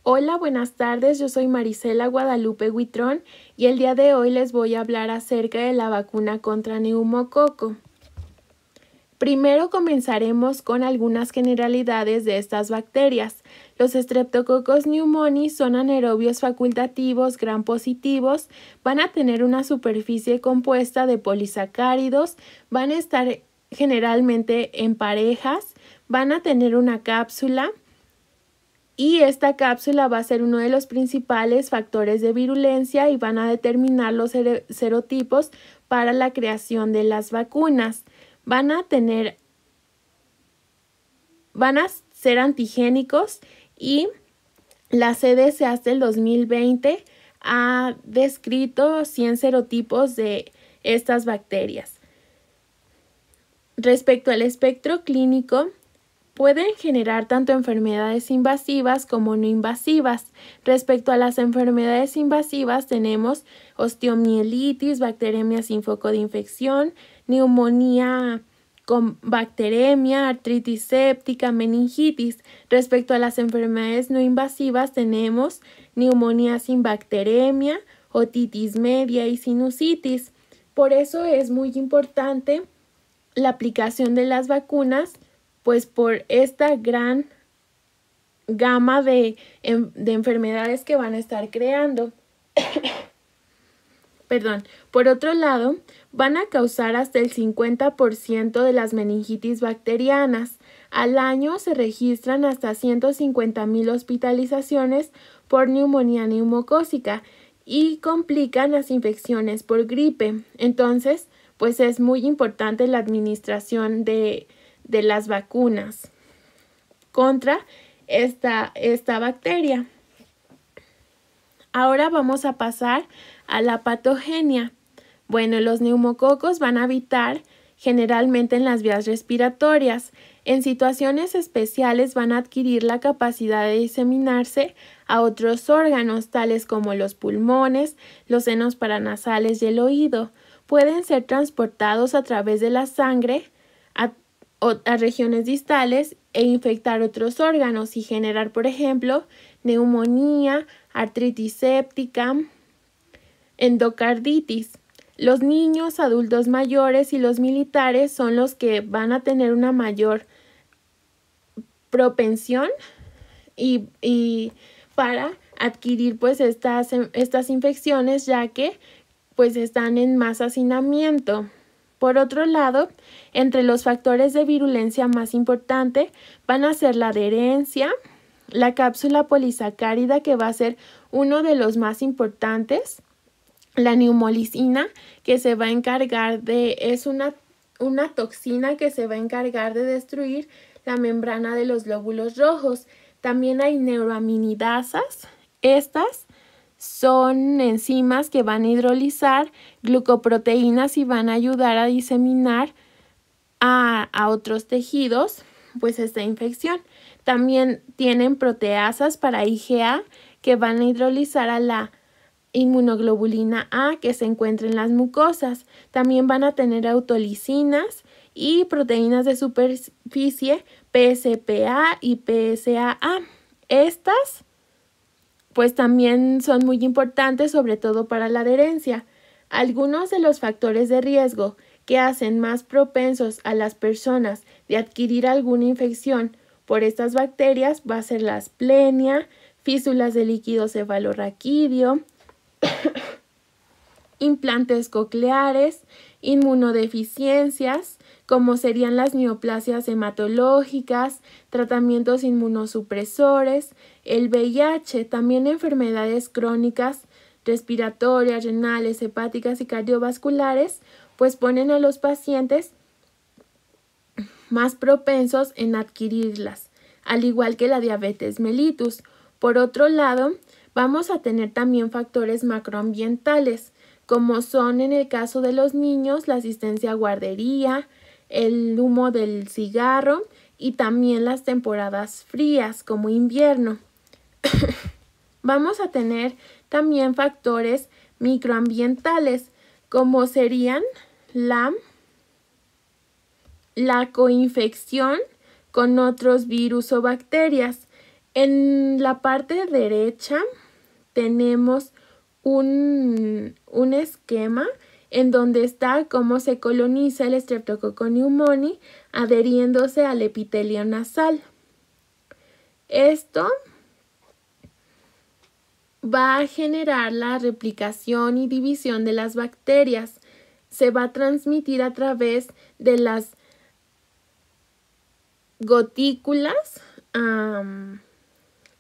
Hola, buenas tardes. Yo soy Marisela Guadalupe Huitrón y el día de hoy les voy a hablar acerca de la vacuna contra neumococo. Primero comenzaremos con algunas generalidades de estas bacterias. Los Streptococcus pneumoniae son anaerobios facultativos gram positivos, van a tener una superficie compuesta de polisacáridos, van a estar generalmente en parejas, van a tener una cápsula. Y esta cápsula va a ser uno de los principales factores de virulencia y van a determinar los serotipos para la creación de las vacunas. Van a ser antigénicos y la CDC hasta el 2020 ha descrito 100 serotipos de estas bacterias. Respecto al espectro clínico, pueden generar tanto enfermedades invasivas como no invasivas. Respecto a las enfermedades invasivas tenemos osteomielitis, bacteremia sin foco de infección, neumonía con bacteremia, artritis séptica, meningitis. Respecto a las enfermedades no invasivas tenemos neumonía sin bacteremia, otitis media y sinusitis. Por eso es muy importante la aplicación de las vacunas, pues por esta gran gama de enfermedades que van a estar creando. Por otro lado, van a causar hasta el 50% de las meningitis bacterianas. Al año se registran hasta 150,000 hospitalizaciones por neumonía neumocócica y complican las infecciones por gripe. Entonces, pues es muy importante la administración de las vacunas contra esta bacteria. Ahora vamos a pasar a la patogenia. Bueno, los neumococos van a habitar generalmente en las vías respiratorias. En situaciones especiales van a adquirir la capacidad de diseminarse a otros órganos, tales como los pulmones, los senos paranasales y el oído. Pueden ser transportados a través de la sangre a regiones distales e infectar otros órganos y generar, por ejemplo, neumonía, artritis séptica, endocarditis. Los niños, adultos mayores y los militares son los que van a tener una mayor propensión y para adquirir pues estas infecciones, ya que pues están en más hacinamiento. Por otro lado, entre los factores de virulencia más importante van a ser la adherencia, la cápsula polisacárida, que va a ser uno de los más importantes, la neumolicina, que se va a encargar es una toxina que se va a encargar de destruir la membrana de los glóbulos rojos. También hay neuroaminidasas. Estas son enzimas que van a hidrolizar glucoproteínas y van a ayudar a diseminar a otros tejidos pues esta infección. También tienen proteasas para IgA que van a hidrolizar a la inmunoglobulina A que se encuentra en las mucosas. También van a tener autolisinas y proteínas de superficie PSPA y PSAA. Estas pues también son muy importantes, sobre todo para la adherencia. Algunos de los factores de riesgo que hacen más propensos a las personas de adquirir alguna infección por estas bacterias va a ser la asplenia, fístulas de líquido cefalorraquídeo, implantes cocleares, inmunodeficiencias, como serían las neoplasias hematológicas, tratamientos inmunosupresores, el VIH, también enfermedades crónicas, respiratorias, renales, hepáticas y cardiovasculares, pues ponen a los pacientes más propensos en adquirirlas, al igual que la diabetes mellitus. Por otro lado, vamos a tener también factores macroambientales, como son en el caso de los niños, la asistencia a guardería, el humo del cigarro y también las temporadas frías como invierno. Vamos a tener también factores microambientales, como serían la coinfección con otros virus o bacterias. En la parte derecha tenemos un esquema en donde está cómo se coloniza el Streptococcus pneumoniae adheriéndose al epitelio nasal. Esto va a generar la replicación y división de las bacterias. Se va a transmitir a través de las gotículas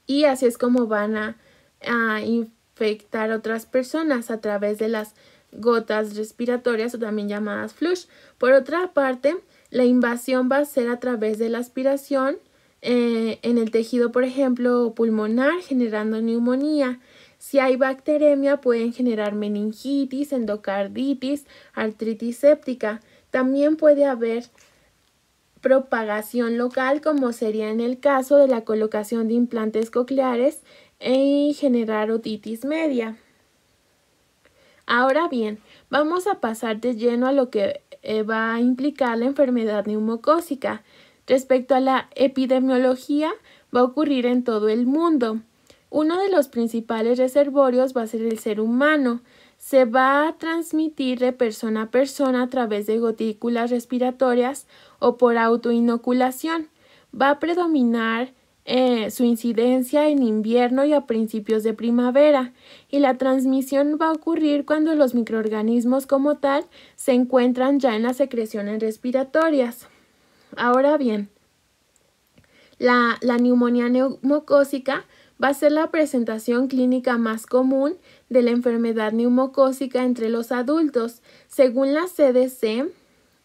y así es como van a infectar a otras personas a través de las gotas respiratorias o también llamadas flush. Por otra parte, la invasión va a ser a través de la aspiración en el tejido, por ejemplo, pulmonar, generando neumonía. Si hay bacteremia, pueden generar meningitis, endocarditis, artritis séptica. También puede haber propagación local, como sería en el caso de la colocación de implantes cocleares y generar otitis media. Ahora bien, vamos a pasar de lleno a lo que va a implicar la enfermedad neumocócica. Respecto a la epidemiología, va a ocurrir en todo el mundo. Uno de los principales reservorios va a ser el ser humano. Se va a transmitir de persona a persona a través de gotículas respiratorias o por autoinoculación. Va a predominar su incidencia en invierno y a principios de primavera, y la transmisión va a ocurrir cuando los microorganismos como tal se encuentran ya en las secreciones respiratorias. Ahora bien, la neumonía neumocócica va a ser la presentación clínica más común de la enfermedad neumocócica entre los adultos. Según la CDC,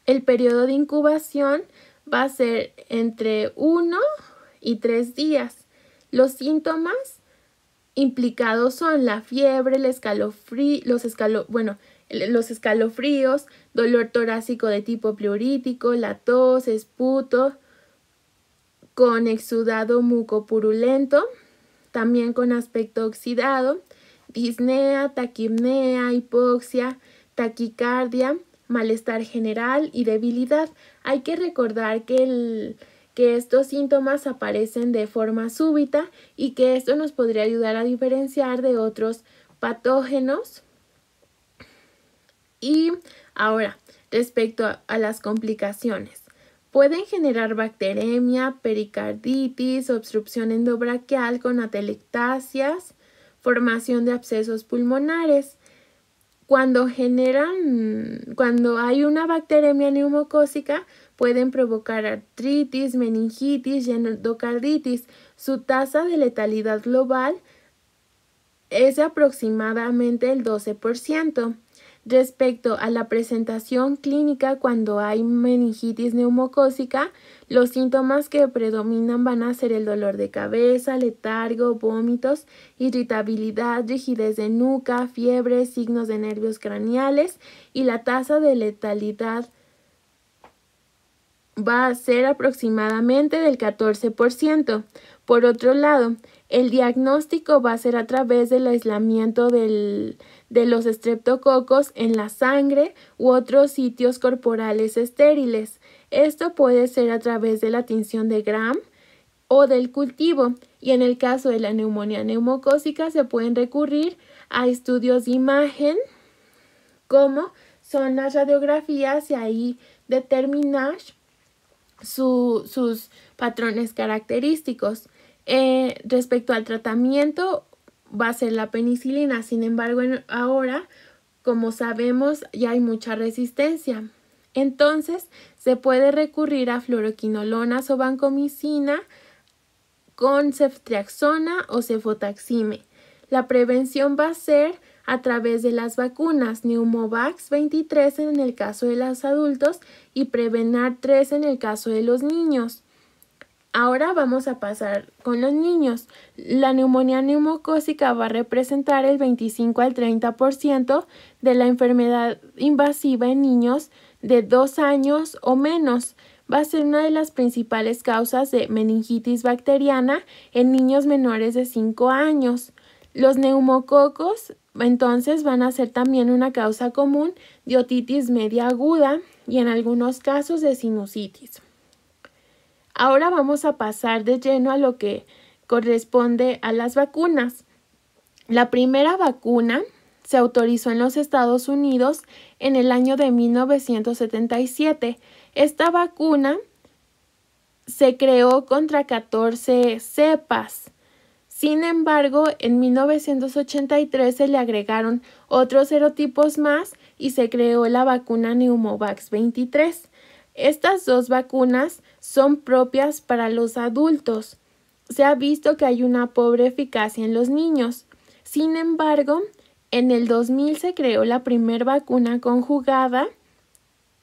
el periodo de incubación va a ser entre 1 y 3 días. Los síntomas implicados son la fiebre, los escalofríos, dolor torácico de tipo pleurítico, la tos, esputo, con exudado mucopurulento, también con aspecto oxidado, disnea, taquipnea, hipoxia, taquicardia, malestar general y debilidad. Hay que recordar que estos síntomas aparecen de forma súbita y que esto nos podría ayudar a diferenciar de otros patógenos. Y ahora, respecto a las complicaciones. Pueden generar bacteremia, pericarditis, obstrucción endobraquial con atelectasias, formación de abscesos pulmonares. Cuando hay una bacteremia neumocócica, pueden provocar artritis, meningitis y endocarditis. Su tasa de letalidad global es de aproximadamente el 12%. Respecto a la presentación clínica cuando hay meningitis neumocócica, los síntomas que predominan van a ser el dolor de cabeza, letargo, vómitos, irritabilidad, rigidez de nuca, fiebre, signos de nervios craneales, y la tasa de letalidad va a ser aproximadamente del 14%. Por otro lado, el diagnóstico va a ser a través del aislamiento de los estreptococos en la sangre u otros sitios corporales estériles. Esto puede ser a través de la tinción de Gram o del cultivo, y en el caso de la neumonía neumocócica se pueden recurrir a estudios de imagen como son las radiografías y ahí determinar sus patrones característicos. Respecto al tratamiento, va a ser la penicilina. Sin embargo, ahora, como sabemos, ya hay mucha resistencia. Entonces, se puede recurrir a fluoroquinolonas o vancomicina con ceftriaxona o cefotaxime. La prevención va a ser a través de las vacunas Pneumovax 23 en el caso de los adultos y Prevenar 3 en el caso de los niños. Ahora vamos a pasar con los niños. La neumonía neumocócica va a representar el 25 al 30% de la enfermedad invasiva en niños de 2 años o menos. Va a ser una de las principales causas de meningitis bacteriana en niños menores de 5 años. Los neumococos entonces van a ser también una causa común de otitis media aguda y en algunos casos de sinusitis. Ahora vamos a pasar de lleno a lo que corresponde a las vacunas. La primera vacuna se autorizó en los Estados Unidos en el año de 1977. Esta vacuna se creó contra 14 cepas. Sin embargo, en 1983 se le agregaron otros serotipos más y se creó la vacuna Pneumovax 23. Estas dos vacunas son propias para los adultos. Se ha visto que hay una pobre eficacia en los niños. Sin embargo, en el 2000 se creó la primera vacuna conjugada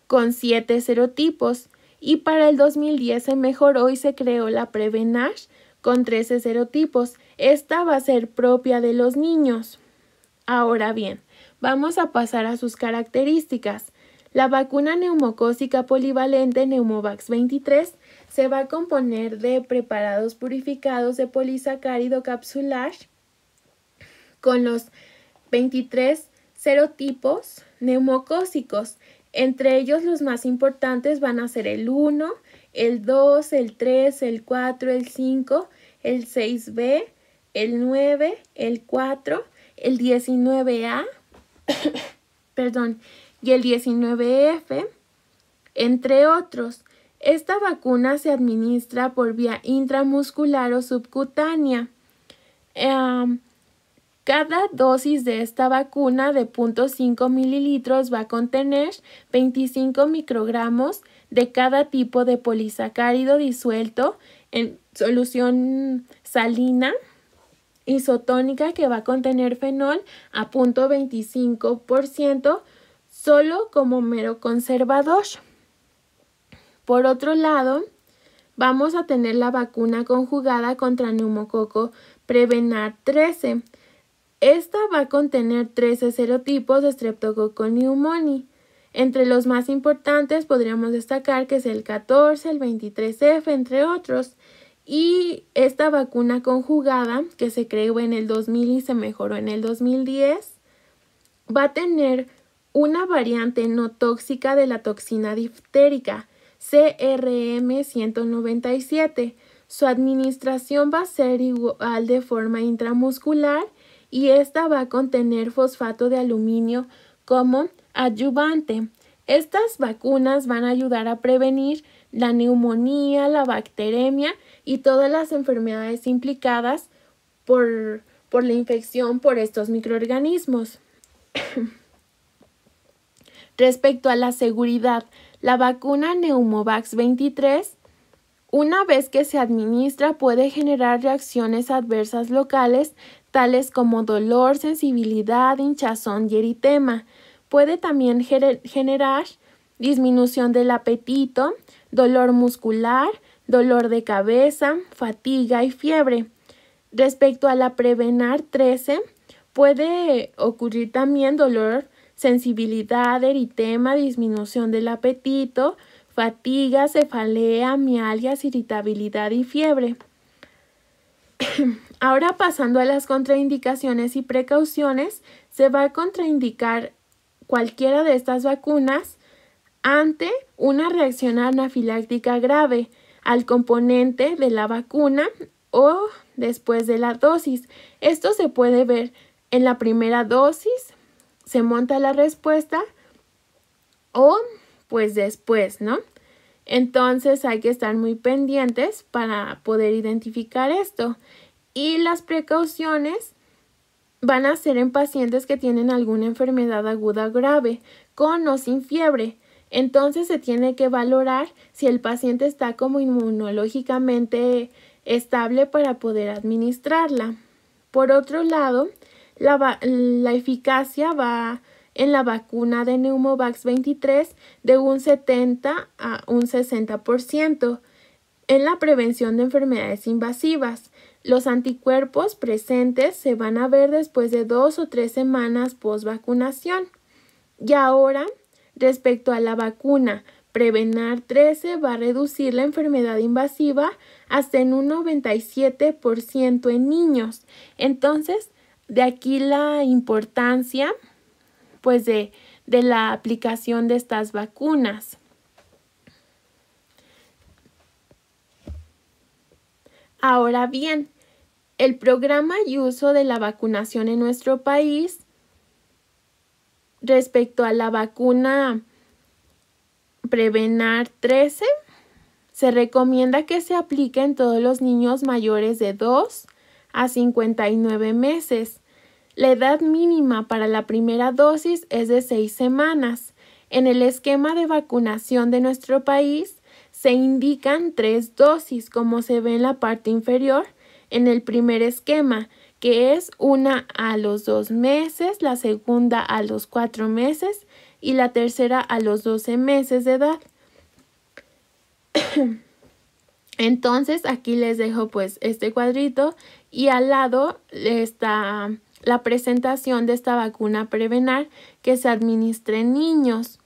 con 7 serotipos y para el 2010 se mejoró y se creó la Prevenash con 13 serotipos. Esta va a ser propia de los niños. Ahora bien, vamos a pasar a sus características. La vacuna neumocócica polivalente Pneumovax 23 se va a componer de preparados purificados de polisacárido capsular con los 23 serotipos neumocócicos. Entre ellos los más importantes van a ser el 1, el 2, el 3, el 4, el 5, el 6B, el 9, el 4, el 19A, y el 19F, entre otros. Esta vacuna se administra por vía intramuscular o subcutánea. Cada dosis de esta vacuna de 0.5 mililitros va a contener 25 microgramos de cada tipo de polisacárido disuelto en solución salina isotónica que va a contener fenol a 0.25% solo como mero conservador. Por otro lado, vamos a tener la vacuna conjugada contra neumococo Prevenar 13. Esta va a contener 13 serotipos de Streptococcus pneumoniae. Entre los más importantes podríamos destacar que es el 14, el 23F, entre otros. Y esta vacuna conjugada, que se creó en el 2000 y se mejoró en el 2010, va a tener una variante no tóxica de la toxina diftérica, CRM197. Su administración va a ser igual de forma intramuscular y esta va a contener fosfato de aluminio como adyuvante. Estas vacunas van a ayudar a prevenir la neumonía, la bacteremia y todas las enfermedades implicadas por la infección por estos microorganismos. Respecto a la seguridad, la vacuna Pneumovax 23, una vez que se administra, puede generar reacciones adversas locales tales como dolor, sensibilidad, hinchazón y eritema. Puede también generar disminución del apetito, dolor muscular, dolor de cabeza, fatiga y fiebre. Respecto a la Prevenar 13, puede ocurrir también dolor, sensibilidad, eritema, disminución del apetito, fatiga, cefalea, mialgias, irritabilidad y fiebre. Ahora pasando a las contraindicaciones y precauciones, se va a contraindicar cualquiera de estas vacunas ante una reacción anafiláctica grave al componente de la vacuna o después de la dosis. Esto se puede ver en la primera dosis, se monta la respuesta o pues después, ¿no? Entonces hay que estar muy pendientes para poder identificar esto. Y las precauciones van a ser en pacientes que tienen alguna enfermedad aguda grave, con o sin fiebre. Entonces se tiene que valorar si el paciente está como inmunológicamente estable para poder administrarla. Por otro lado, la eficacia va en la vacuna de Pneumovax 23 de un 70 a un 60% en la prevención de enfermedades invasivas. Los anticuerpos presentes se van a ver después de 2 o 3 semanas post vacunación. Y ahora, respecto a la vacuna Prevenar 13, va a reducir la enfermedad invasiva hasta en un 97% en niños. Entonces, de aquí la importancia pues de la aplicación de estas vacunas. Ahora bien, El programa y uso de la vacunación en nuestro país respecto a la vacuna Prevenar 13, se recomienda que se aplique en todos los niños mayores de 2 a 59 meses. La edad mínima para la primera dosis es de 6 semanas. En el esquema de vacunación de nuestro país se indican 3 dosis, como se ve en la parte inferior, en el primer esquema, que es una a los 2 meses, la segunda a los 4 meses y la tercera a los 12 meses de edad. Entonces aquí les dejo pues este cuadrito y al lado está la presentación de esta vacuna Prevenar que se administra en niños.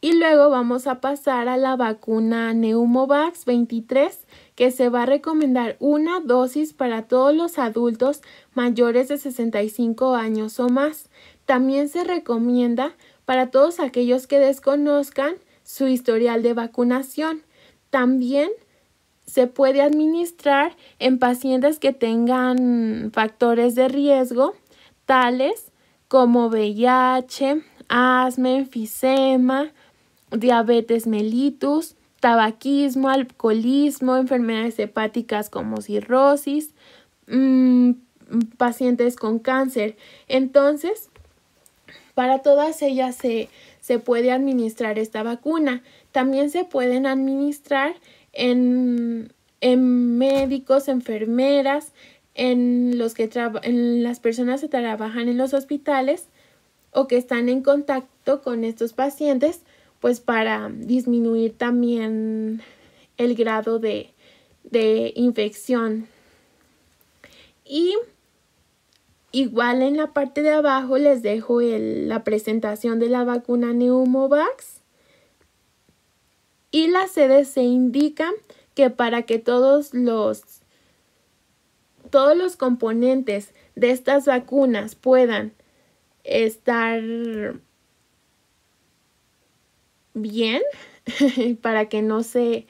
Y luego vamos a pasar a la vacuna Pneumovax 23, que se va a recomendar una dosis para todos los adultos mayores de 65 años o más. También se recomienda para todos aquellos que desconozcan su historial de vacunación. También se puede administrar en pacientes que tengan factores de riesgo, tales como VIH, asma, enfisema, diabetes mellitus, tabaquismo, alcoholismo, enfermedades hepáticas como cirrosis, pacientes con cáncer. Entonces, para todas ellas se puede administrar esta vacuna. También se pueden administrar en médicos, enfermeras, en las personas que trabajan en los hospitales o que están en contacto con estos pacientes, pues para disminuir también el grado de infección. Y igual en la parte de abajo les dejo la presentación de la vacuna Pneumovax. Y la CDC indica que para que todos los componentes de estas vacunas puedan estar bien, para que no se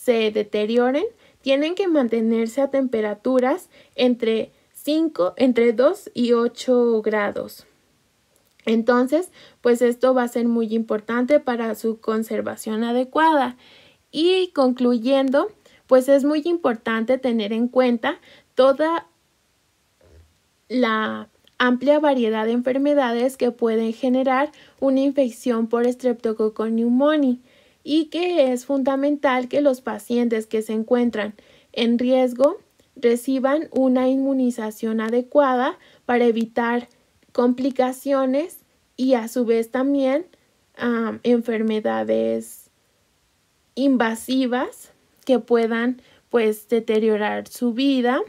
deterioren, tienen que mantenerse a temperaturas entre 2 y 8 grados. Entonces, pues esto va a ser muy importante para su conservación adecuada. Y concluyendo, pues es muy importante tener en cuenta toda la amplia variedad de enfermedades que pueden generar una infección por Streptococcus pneumoniae y que es fundamental que los pacientes que se encuentran en riesgo reciban una inmunización adecuada para evitar complicaciones y a su vez también enfermedades invasivas que puedan pues deteriorar su vida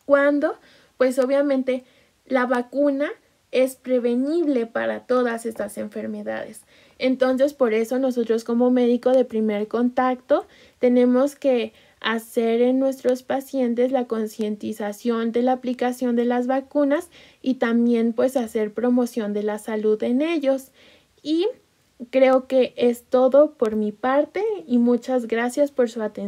cuando pues obviamente la vacuna es prevenible para todas estas enfermedades. Entonces por eso nosotros como médico de primer contacto tenemos que hacer en nuestros pacientes la concientización de la aplicación de las vacunas y también pues hacer promoción de la salud en ellos. Y creo que es todo por mi parte y muchas gracias por su atención.